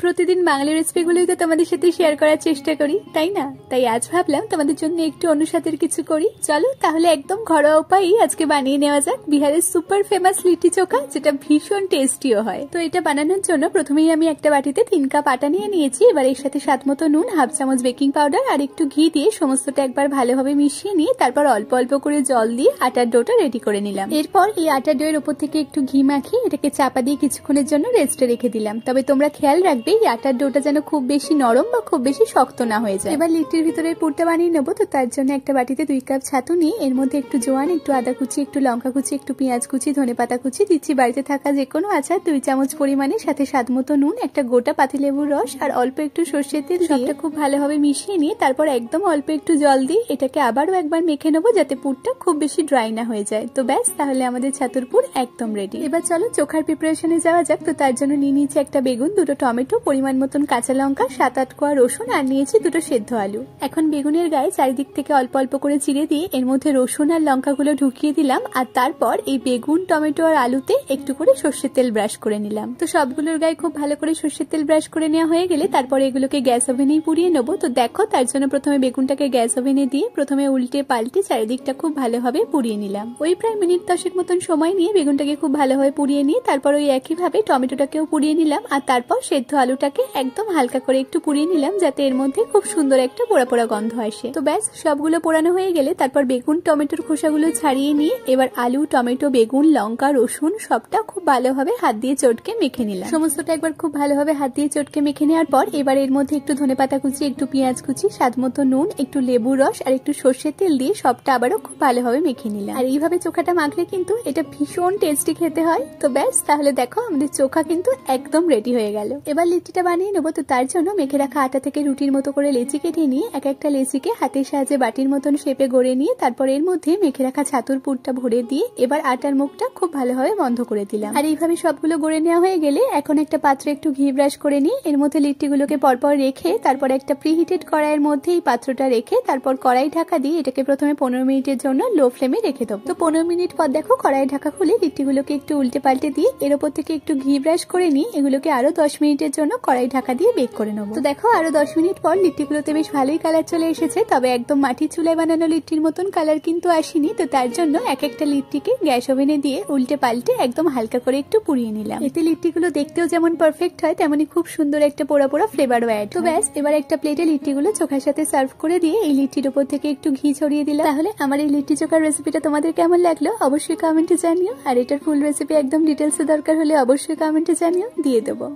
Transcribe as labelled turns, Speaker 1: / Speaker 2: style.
Speaker 1: প্রতিদিন বাঙালি রেসিপিগুলোই তো তোমাদের সাথে শেয়ার করার চেষ্টা করি, তাই না? তাই আজ ভাবলাম তোমাদের জন্য একটু অন্য স্বাদের কিছু করি। চলো তাহলে একদম ঘরোয়া উপায়েই আজকে বানিয়ে নেওয়া যাক বিহারের সুপার ফেমাস লিট্টি চোখা, যেটা ভীষণ টেস্টিও হয়। তো এটা বানানোর জন্য প্রথমেই আমি একটা বাটিতে 3 কাপ আটা নিয়ে নিয়েছি। এবার এর সাথে স্বাদ মতো নুন, হাফ চামচ বেকিং পাউডার আর একটু ঘি দিয়ে সমস্তটা একবার ভালোভাবে মিশিয়ে নিয়ে তারপর অল্প অল্প করে জল দিয়ে আটার ডোটা রেডি করে নিলাম। এরপর এই আটার ডোয়ের উপর থেকে একটু ঘি মাখিয়ে এটাকে চাপা দিয়ে কিছুক্ষণের জন্য রেস্টে রেখে দিলাম। তবে তোমরা খেয়াল রাখবে এই আটার ডোটা যেন খুব বেশি নরম বা খুব বেশি শক্ত না হয়ে যায়। এবার লিট্টির ভিতরে পুরটা বানিয়ে নেবো। তো তার জন্য একটা বাটিতে 2 কাপ ছাতু নিয়ে এর মধ্যে একটু জোয়ান, একটু আদা কুচি, একটু লঙ্কা কুচি, একটু পেঁয়াজ কুচি, ধনেপাতা কুচি দিচ্ছি, বাড়িতে থাকা যে কোনো আচার 2 চামচ পরিমাণে, সাথে স্বাদ মতো নুন, একটা গোটা পাতিলেবুর রস আর অল্প একটু সর্ষের তেল দিয়ে খুব ভালোভাবে মিশিয়ে নিয়ে তারপর একদম অল্প একটু জল দিয়ে এটাকে আবারও একবার মেখে নেবো যাতে পুরটা খুব বেশি ড্রাই না হয়ে যায়। তো ব্যাস, তাহলে আমাদের ছাতুর পুর একদম রেডি। এবার চলো চোখার প্রিপারেশনে যাওয়া যাক। তো তার জন্য নিয়ে নিয়েছি একটা বেগুন, 2টো টমেটো, পরিমাণ মতন কাঁচা লঙ্কা, 7-8 কোয়া রসুন আর নিয়েছি 2টো সেদ্ধ আলু। এখন বেগুনের গায়ে চারিদিক থেকে অল্প অল্প করে চিড়ে দিয়ে এর মধ্যে রসুন আর লঙ্কাগুলো ঢুকিয়ে দিলাম আর তারপর এই বেগুন, টমেটো আর আলুতে একটু করে সর্ষের তেল ব্রাশ করে নিলাম। তো সবগুলোর গায়ে খুব ভালো করে সর্ষের তেল ব্রাশ করে নেওয়া হয়ে গেলে তারপর এগুলোকে গ্যাস ওভেনেই পুড়িয়ে নেবো। তো দেখো তার জন্য প্রথমে বেগুনটাকে গ্যাস ওভেনে দিয়ে প্রথমে উল্টে পাল্টে চারিদিকটা খুব ভালোভাবে পুড়িয়ে নিলাম। ওই প্রায় মিনিট 10 মতন সময় নিয়ে বেগুনটাকে খুব ভালোভাবে পুড়িয়ে নিয়ে তারপর ওই একইভাবে টমেটোটাকেও পুড়িয়ে নিলাম আর তারপর সেদ্ধ আলুটাকে একদম হালকা করে একটু পুড়িয়ে নিলাম যাতে এর মধ্যে খুব সুন্দর একটা পোড়া পোড়া গন্ধ আসে। তো ব্যাস, সবগুলো পোড়ানো হয়ে গেলে তারপর বেগুন টমেটোর খোসাগুলো ছাড়িয়ে নিয়ে এবার আলু, টমেটো, বেগুন, লঙ্কা, রসুন সবটা খুব ভালোভাবে হাত দিয়ে চটকে মেখে নিলাম। সমস্তটা একবার খুব ভালোভাবে হাত দিয়ে চটকে মেখে নেওয়ার পর এবার এর মধ্যে একটু ধনেপাতা কুচি, একটু পেঁয়াজ কুচি, স্বাদ মতো নুন, একটু লেবু রস আর একটু সর্ষের তেল দিয়ে সবটা আবারও খুব ভালোভাবে মেখে নিলাম। আর এইভাবে চোখাটা মাখলে কিন্তু এটা ভীষণ টেস্টি খেতে হয়। তো ব্যাস, তাহলে দেখো আমাদের চোখা কিন্তু একদম রেডি হয়ে গেল। এবার লিট্টিটা বানিয়ে নেবো। তো তার জন্য মেখে রাখা আটা থেকে রুটির মতো করে লেচি কেটে নিয়ে এক একটা লেচিকে হাতের সাহায্যে বাটির মতন শেপে গড়ে নিয়ে তারপর এর মধ্যে মেখে রাখা ছাতুর পুরটা ভরে দিয়ে এবার আটার মুখটা খুব ভালোভাবে বন্ধ করে দিলাম। আর এইভাবে সবগুলো গড়ে নেওয়া হয়ে গেলে এখন একটা পাত্রে একটু ঘি ব্রাশ করে নিয়ে এর মধ্যে লিট্টিগুলোকে পরপর রেখে তারপর একটা প্রিহিটেড কড়াইয়ের মধ্যে এই পাত্রটা রেখে তারপর কড়াই ঢাকা দিয়ে এটাকে প্রথমে 15 মিনিটের জন্য লো ফ্লেমে রেখে দেবো। তো 15 মিনিট পর দেখো কড়াই ঢাকা খুলে লিট্টিগুলোকে একটু উল্টে পাল্টে দিয়ে এর উপর থেকে একটু ঘি ব্রাশ করে নিয়ে এগুলোকে আরো 10 মিনিটের জন্য কড়াই ঢাকা দিয়ে বেক করে নেবো। তো দেখো আরো 10 মিনিট পর লিট্টিগুলোতে বেশ ভালোই কালার চলে এসেছে, তবে একদম মাটির চুলায় বানানো লিট্টির মতন কালার কিন্তু আসেনি। তো তার জন্য এক একটা লিট্টিকে গ্যাস ওভেনে দিয়ে উল্টে পাল্টে একদম হালকা করে একটু পুড়িয়ে নিলাম। এতে লিট্টিগুলো দেখতেও যেমন পারফেক্ট হয় তেমনি খুব সুন্দর একটা পোড়া পোড়া ফ্লেভারও অ্যাড। তো ব্যাস, এবার একটা প্লেটে লিট্টিগুলো চোখার সাথে সার্ভ করে দিয়ে এই লিট্টির উপর থেকে একটু ঘি ছড়িয়ে দিলাম। তাহলে আমার এই লিট্টি চোখার রেসিপিটা তোমাদের কেমন লাগলো অবশ্যই কমেন্টে জানিও। আর এটার ফুল রেসিপি একদম ডিটেলসে দরকার হলে অবশ্যই কমেন্টে জানিও, দিয়ে দেবো।